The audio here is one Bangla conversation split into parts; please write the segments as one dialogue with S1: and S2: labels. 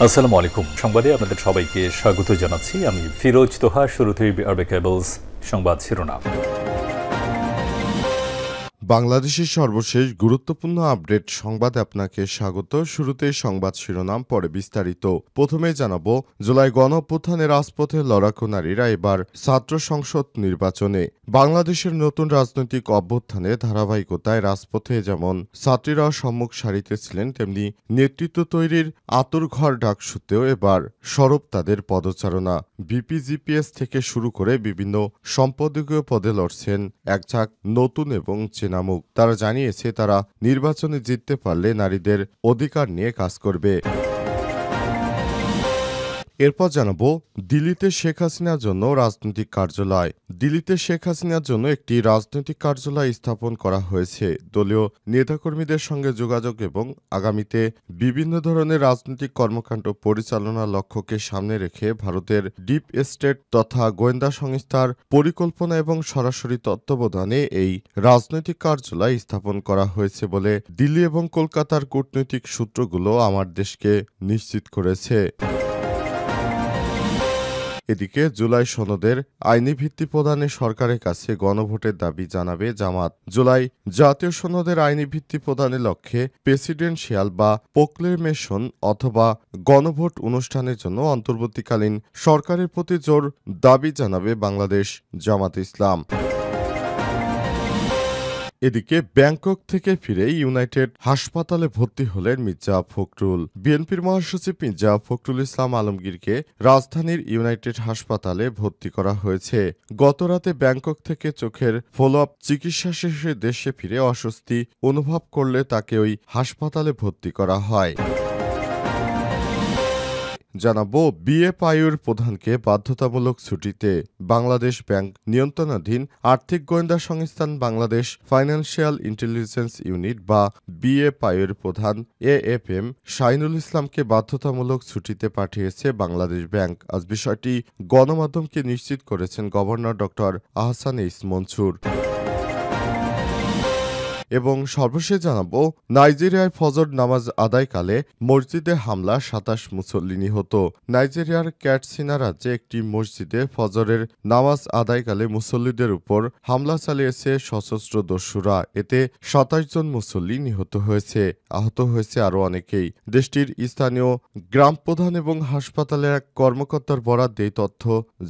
S1: আসসালামু আলাইকুম। সংবাদে আপনাদের সবাইকে স্বাগত জানাচ্ছি। আমি ফিরোজ তোহা। শুরুতেই আরবে কেবলস সংবাদ শিরোনাম।
S2: বাংলাদেশের সর্বশেষ গুরুত্বপূর্ণ আপডেট সংবাদে আপনাকে স্বাগত। শুরুতেই সংবাদ শিরোনাম, পরে বিস্তারিত। প্রথমে জানাবো, জুলাই গণঅভ্যুত্থানে রাজপথে লড়াকু নারীরা এবার ছাত্র সংসদ নির্বাচনে। বাংলাদেশের নতুন রাজনৈতিক অভ্যুত্থানে ধারাবাহিকতায় রাজপথে যেমন ছাত্রীরা সম্মুখ সারিতে ছিলেন, তেমনি নেতৃত্ব তৈরির আতুরঘর ডাকসুতেও এবার সরব তাদের পদচারণা। বিপিজিপিএস থেকে শুরু করে বিভিন্ন সম্পাদকীয় পদে লড়ছেন এক ঝাঁক নতুন এবং চেনা মুখ। তারা জানিয়েছে তারা নির্বাচনে জিততে পারলে নারীদের অধিকার নিয়ে কাজ করবে। এরপর জানাবো, দিল্লিতে শেখ হাসিনার জন্য রাজনৈতিক কার্যালয়। দিল্লিতে শেখ হাসিনার জন্য একটি রাজনৈতিক কার্যালয় স্থাপন করা হয়েছে। দলীয় নেতাকর্মীদের সঙ্গে যোগাযোগ এবং আগামীতে বিভিন্ন ধরনের রাজনৈতিক কর্মকাণ্ড পরিচালনার লক্ষ্যকে সামনে রেখে ভারতের ডিপ স্টেট তথা গোয়েন্দা সংস্থার পরিকল্পনা এবং সরাসরি তত্ত্বাবধানে এই রাজনৈতিক কার্যালয় স্থাপন করা হয়েছে বলে দিল্লি এবং কলকাতার কূটনৈতিক সূত্রগুলো আমার দেশকে নিশ্চিত করেছে। এদিকে জুলাই সনদের আইনি ভিত্তি প্রদানে সরকারের কাছে গণভোটের দাবি জানাবে জামাত। জুলাই জাতীয় সনদের আইনি ভিত্তি প্রদানের লক্ষ্যে প্রেসিডেন্সিয়াল বা প্রোক্লেমেশন অথবা গণভোট অনুষ্ঠানের জন্য অন্তর্বর্তীকালীন সরকারের প্রতি জোর দাবি জানাবে বাংলাদেশ জামাত ইসলাম। এদিকে ব্যাংকক থেকে ফিরে ইউনাইটেড হাসপাতালে ভর্তি হলেন মির্জা ফখরুল। বিএনপির মহাসচিব মির্জা ফখরুল ইসলাম আলমগীরকে রাজধানীর ইউনাইটেড হাসপাতালে ভর্তি করা হয়েছে। গতরাতে ব্যাংকক থেকে চোখের ফলো আপ চিকিৎসা শেষে দেশে ফিরে অস্বস্তি অনুভব করলে তাকে ওই হাসপাতালে ভর্তি করা হয়। জানাবো, বিএফআইউর প্রধানকে বাধ্যতামূলক ছুটিতে। বাংলাদেশ ব্যাংক নিয়ন্ত্রণাধীন আর্থিক গোয়েন্দা সংস্থান বাংলাদেশ ফাইন্যান্সিয়াল ইন্টেলিজেন্স ইউনিট বা বিএফআইউর প্রধান এএফএম শাহিনুল ইসলামকে বাধ্যতামূলক ছুটিতে পাঠিয়েছে বাংলাদেশ ব্যাংক। আজ বিষয়টি গণমাধ্যমকে নিশ্চিত করেছেন governor doctor Ahsan H Mansur. এবং সর্বশেষ জানাবো, নাইজেরিয়ায় ফজর নামাজ আদায়কালে মসজিদে হামলা, ২৭ মুসল্লি নিহত। নাইজেরিয়ার ক্যাটসিনা রাজ্যে একটি মসজিদে ফজরের নামাজ আদায়কালে মুসল্লিদের উপর হামলা চালিয়েছে সশস্ত্র দস্যুরা। এতে ২৭ জন মুসল্লি নিহত হয়েছে, আহত হয়েছে আরও অনেকেই। দেশটির স্থানীয় গ্রাম প্রধান এবং হাসপাতালের এক কর্মকর্তার বরাত দিয়ে তথ্য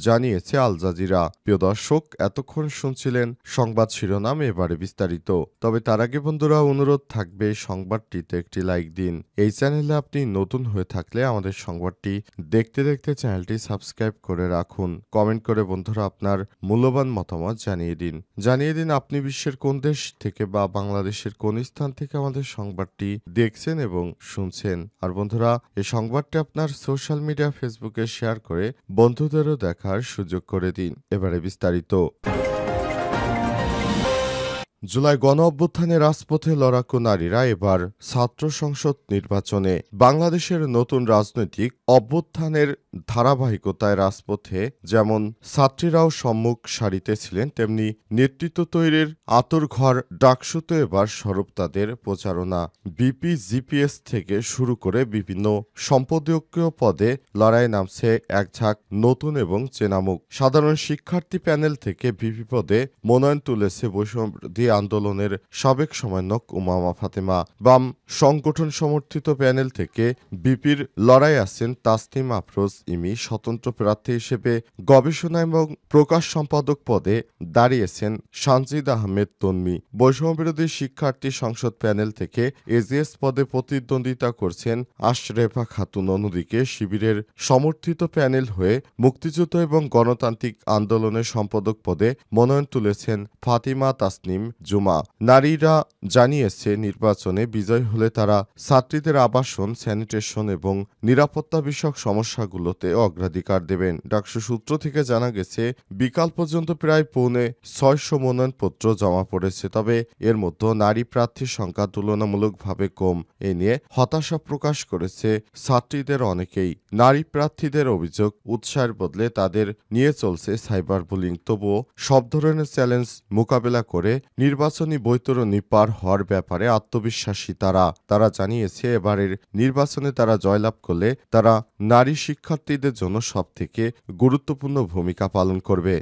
S2: জানিয়েছে আল জাজিরা। প্রিয় দর্শক, এতক্ষণ শুনছিলেন সংবাদ শিরোনাম, এবারে বিস্তারিত। তবে তার আগে বন্ধুরা, অনুরোধ থাকবে সংবাদটিতে একটি লাইক দিন। এই চ্যানেলে আপনি নতুন হয়ে থাকলে আমাদের সংবাদটি দেখতে দেখতে চ্যানেলটি সাবস্ক্রাইব করে রাখুন। কমেন্ট করে বন্ধুরা আপনার মূল্যবান মতামত জানিয়ে দিন আপনি বিশ্বের কোন দেশ থেকে বা বাংলাদেশের কোন স্থান থেকে আমাদের সংবাদটি দেখছেন এবং শুনছেন। আর বন্ধুরা, এই সংবাদটি আপনার সোশ্যাল মিডিয়া ফেসবুকে শেয়ার করে বন্ধুদেরও দেখার সুযোগ করে দিন। এবারে বিস্তারিত। জুলাই গণঅভ্যুত্থানে রাজপথে লড়াকু নারীরা এবার ছাত্র সংসদ নির্বাচনে। বাংলাদেশের নতুন রাজনৈতিক অভ্যুত্থানের ধারাবাহিকতায় রাজপথে যেমন ছাত্রীরাও সম্মুখ সারিতে ছিলেন, তেমনি নেতৃত্ব তৈরির আতুরঘর ডাকসুতে এবার সরব তাদের প্রচারণা। বিপিজিপিএস থেকে শুরু করে বিভিন্ন সম্পাদকীয় পদে লড়াই নামছে এক ঝাঁক নতুন এবং চেনামুখ। সাধারণ শিক্ষার্থী প্যানেল থেকে ভিপি পদে মনোনয়ন তুলেছে বৈষম্যবিরোধী আন্দোলনের সাবেক সমন্বয়ক উমামা ফাতেমা। বাম সংগঠন সমর্থিত প্যানেল থেকে বিপির লড়াই আছেন তাসনিম আফরোজ ইমি। স্বতন্ত্র প্রার্থী হিসেবে গবেষণা এবং প্রকাশ সম্পাদক পদে দাঁড়িয়েছেন সানজিদ আহমেদ তন্মী। বৈষম্যবিরোধী শিক্ষার্থী সংসদ প্যানেল থেকে এজিএস পদে প্রতিদ্বন্দ্বিতা করছেন আশরেফা খাতুন। অন্যদিকে শিবিরের সমর্থিত প্যানেল হয়ে মুক্তিযুদ্ধ এবং গণতান্ত্রিক আন্দোলনের সম্পাদক পদে মনোনয়ন তুলেছেন ফাতিমা তাসনিম জুমা। নারীরা জানিয়েছে নির্বাচনে বিজয় হলে তারা ছাত্রীদের আবাসন, স্যানিটেশন এবং নিরাপত্তা বিষয়ক সমস্যাগুলোতে অগ্রাধিকার দেবেন। ডাকসু সূত্র থেকে জানা গেছে বিকাল পর্যন্ত প্রায় 650 মনোনয়নপত্র জমা পড়েছে। তবে এর মধ্যে নারী প্রার্থীর সংখ্যা তুলনামূলকভাবে কম। এ নিয়ে হতাশা প্রকাশ করেছে ছাত্রীদের অনেকেই। নারী প্রার্থীদের অভিযোগ, উৎসাহের বদলে তাদের নিয়ে চলছে সাইবার বুলিং। তবুও সব ধরনের চ্যালেঞ্জ মোকাবেলা করে নির্বাচনী বৈতরণী পার হওয়ার ব্যাপারে আত্মবিশ্বাসী তারা জানিয়েছে এবারের নির্বাচনে তারা জয়লাভ করলে তারা নারী শিক্ষার্থীদের জন্য সবথেকে গুরুত্বপূর্ণ ভূমিকা পালন করবে।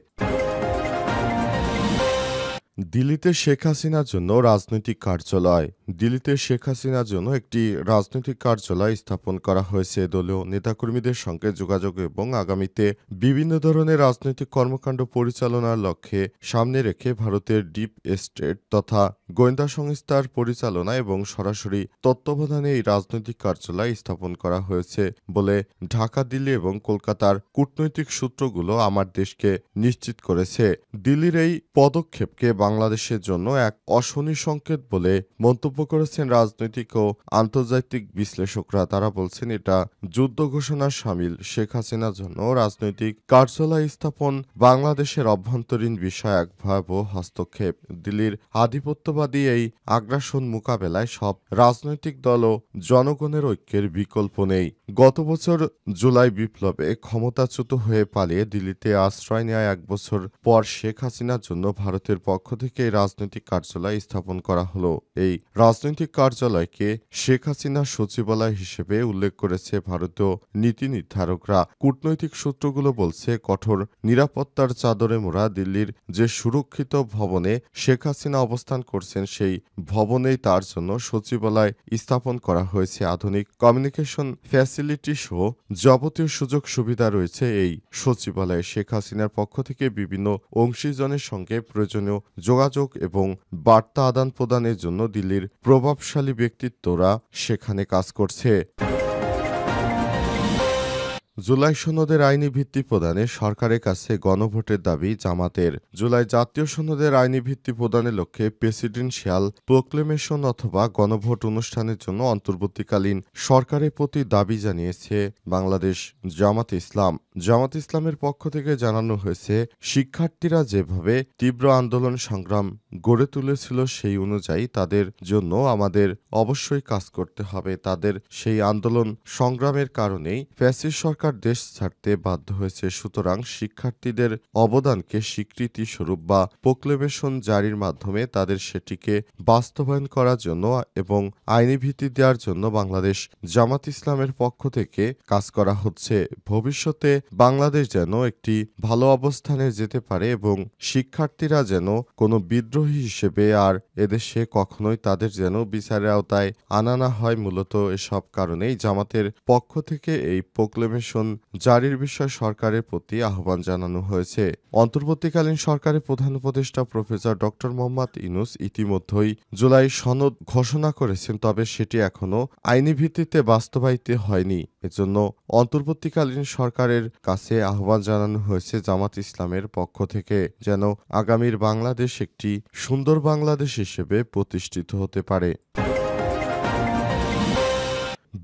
S2: দিল্লিতে শেখ হাসিনার জন্য রাজনৈতিক কার্যালয়। দিল্লিতে শেখ হাসিনার জন্য একটি রাজনৈতিক কার্যালয় স্থাপন করা হয়েছে। দলীয় নেতাকর্মীদের সঙ্গে যোগাযোগ এবং আগামীতে বিভিন্ন ধরনের রাজনৈতিক কর্মকাণ্ড পরিচালনার লক্ষ্যে সামনে রেখে ভারতের ডিপ স্টেট তথা গোয়েন্দা সংস্থার পরিচালনা এবং সরাসরি তত্ত্বাবধানে এই রাজনৈতিক কার্যালয় স্থাপন করা হয়েছে বলে ঢাকা, দিল্লি এবং কলকাতার কূটনৈতিক সূত্রগুলো আমার দেশকে নিশ্চিত করেছে। দিল্লির এই পদক্ষেপকে বাংলাদেশের জন্য এক অশনি সংকেত বলে মন্তব্য করেছেন রাজনৈতিক ও আন্তর্জাতিক বিশ্লেষকরা। তারা বলছেন এটা যুদ্ধ ঘোষণার শামিল। শেখ হাসিনার জন্য রাজনৈতিক কার্যালয় স্থাপন বাংলাদেশের অভ্যন্তরীণ বিষয় এক ভয়াবহ হস্তক্ষেপ। দিল্লির আধিপত্যবাদী এই আগ্রাসন মোকাবেলায় সব রাজনৈতিক দল ও জনগণের ঐক্যের বিকল্প নেই। গত বছর জুলাই বিপ্লবে ক্ষমতাচ্যুত হয়ে পালিয়ে দিল্লিতে আশ্রয় নেওয়া 1 বছর পর শেখ হাসিনার জন্য ভারতের পক্ষ থেকে এই রাজনৈতিক কার্যালয় স্থাপন করা হলো। এই রাজনৈতিক কার্যালয়কে শেখ হাসিনার সচিবালয় হিসেবে উল্লেখ করেছে ভারতীয় নীতি নির্ধারকরা। কূটনৈতিক সূত্রগুলো বলছে কঠোর নিরাপত্তার চাদরে মোড়া দিল্লির যে সুরক্ষিত ভবনে শেখ হাসিনা অবস্থান করছেন সেই ভবনেই তার জন্য সচিবালয় স্থাপন করা হয়েছে। আধুনিক কমিউনিকেশন ফ্যাসিলিটি সহ যাবতীয় সুযোগ সুবিধা রয়েছে এই সচিবালয়ে। শেখ হাসিনার পক্ষ থেকে বিভিন্ন অংশীজনের সঙ্গে প্রয়োজনীয় যোগাযোগ এবং বার্তা আদান প্রদানের জন্য দিল্লির প্রভাবশালী ব্যক্তিত্বরা সেখানে কাজ করছে। জুলাই সনদের আইনি ভিত্তি প্রদানে সরকারের কাছে গণভোটের দাবি জামাতের। জুলাই জাতীয় সনদের আইনি ভিত্তি প্রদানের লক্ষ্যে প্রেসিডেন্সিয়াল প্রোক্লেমেশন অথবা গণভোট অনুষ্ঠানের জন্য অন্তর্বর্তীকালীন সরকারের প্রতি দাবি জানিয়েছে বাংলাদেশ জামাত ইসলাম। জামাত ইসলামের পক্ষ থেকে জানানো হয়েছে, শিক্ষার্থীরা যেভাবে তীব্র আন্দোলন সংগ্রাম গড়ে তুলেছিল সেই অনুযায়ী তাদের জন্য আমাদের অবশ্যই কাজ করতে হবে। তাদের সেই আন্দোলন সংগ্রামের কারণেই ফ্যাসিস্ট সরকার দেশ ছাড়তে বাধ্য হয়েছে। সুতরাং শিক্ষার্থীদের অবদানকে স্বীকৃতি স্বরূপ বা প্রোক্লেমেশন জারির মাধ্যমে তাদের সেটিকে বাস্তবায়ন করার জন্য এবং আইনি ভিত্তি দেওয়ার জন্য বাংলাদেশ জামাত ইসলামের পক্ষ থেকে কাজ করা হচ্ছে। ভবিষ্যতে বাংলাদেশ যেন একটি ভালো অবস্থানে যেতে পারে এবং শিক্ষার্থীরা যেন কোনো বিদ্রোহী হিসেবে আর এদেশে কখনোই তাদের যেন বিচারের আওতায় আনা না হয়। মূলত এসব কারণেই জামাতের পক্ষ থেকে এই প্রোক্লেমেশন জারির বিষয়ে সরকারের প্রতি আহ্বান জানানো হয়েছে। অন্তর্বর্তীকালীন সরকারের প্রধান উপদেষ্টা প্রফেসর ড. মোহাম্মদ ইউনূস ইতিমধ্যেই জুলাই সনদ ঘোষণা করেছেন, তবে সেটি এখনো আইনি ভিত্তিতে বাস্তবায়িত হয়নি। এজন্য অন্তর্বর্তীকালীন সরকারের কাছে আহ্বান জানানো হয়েছে জামাত ইসলামের পক্ষ থেকে যেন আগামীর বাংলাদেশ একটি সুন্দর বাংলাদেশ হিসেবে প্রতিষ্ঠিত হতে পারে।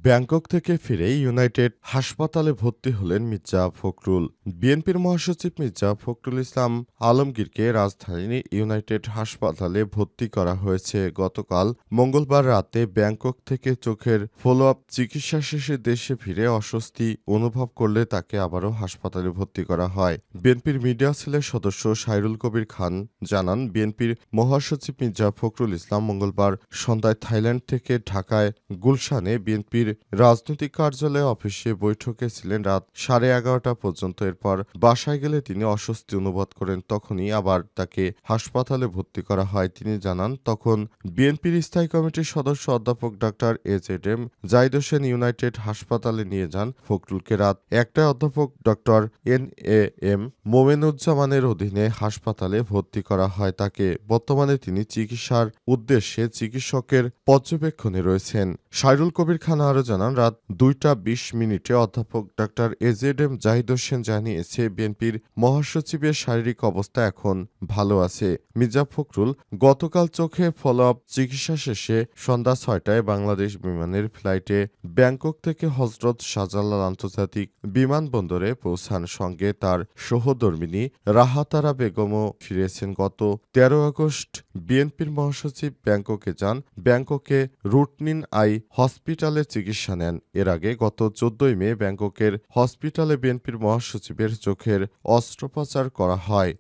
S2: ব্যাংকক থেকে ফিরে ইউনাইটেড হাসপাতালে ভর্তি হলেন মির্জা ফখরুল। বিএনপির মহাসচিব মির্জা ফখরুল ইসলাম আলমগীরকে রাজধানীর ইউনাইটেড হাসপাতালে ভর্তি করা হয়েছে। গতকাল মঙ্গলবার রাতে ব্যাংকক থেকে চোখের ফলো-আপ চিকিৎসা শেষে দেশে ফিরে অস্বস্তি অনুভব করলে তাকে আবারও হাসপাতালে ভর্তি করা হয়। বিএনপির মিডিয়া সেলের সদস্য সাইরুল কবির খান জানান, বিএনপির মহাসচিব মির্জা ফখরুল ইসলাম মঙ্গলবার সন্ধ্যায় থাইল্যান্ড থেকে ঢাকায় গুলশানে বিএনপির রাজনৈতিক কার্যালয়ে অফিসে বৈঠকে ছিলেন রাত 11:30 পর্যন্ত। এরপর বাসায় গেলে তিনি অস্বস্তি অনুভব করেন। তখনই আবার তাকে হাসপাতালে ভর্তি করা হয়। তিনি জানান, তখন বিএনপির স্থায়ী কমিটির সদস্য অধ্যাপক doctor AZM Zahid Hossain United হাসপাতালে নিয়ে যান ফখরুলকে। রাত 1টায় অধ্যাপক ডক্টর NAM মোমেনুজ্জামানের অধীনে হাসপাতালে ভর্তি করা হয় তাকে। বর্তমানে তিনি চিকিৎসার উদ্দেশ্যে চিকিৎসকের পর্যবেক্ষণে রয়েছেন। সাইরুল কবির খান আরও জানান, রাত 2টা 20 অধ্যাপক ডক্টর এজেডএম জাহিদ হোসেন জানিয়েছে বিএনপির মহাসচিবের শারীরিক অবস্থা এখন ভালো আছে। মির্জা ফখরুল গতকাল চোখে ফলো-আপ চিকিৎসা শেষে সন্ধ্যা 6টায় বাংলাদেশ বিমানের ফ্লাইটে ব্যাংকক থেকে হজরত শাহজালাল আন্তর্জাতিক বিমানবন্দরে পৌঁছান। সঙ্গে তার সহধর্মিণী রাহাতারা বেগমও ফিরেছেন। গত 13 আগস্ট বিএনপির মহাসচিব ব্যাংককে যান। ব্যাংককে রুটনিন আই হসপিটালে চিকিৎসা নেন। এর আগে গত 14 মে ব্যাংককের হসপিটালে বিএনপির মহাসচিবের চোখের অস্ত্রোপচার করা হয়।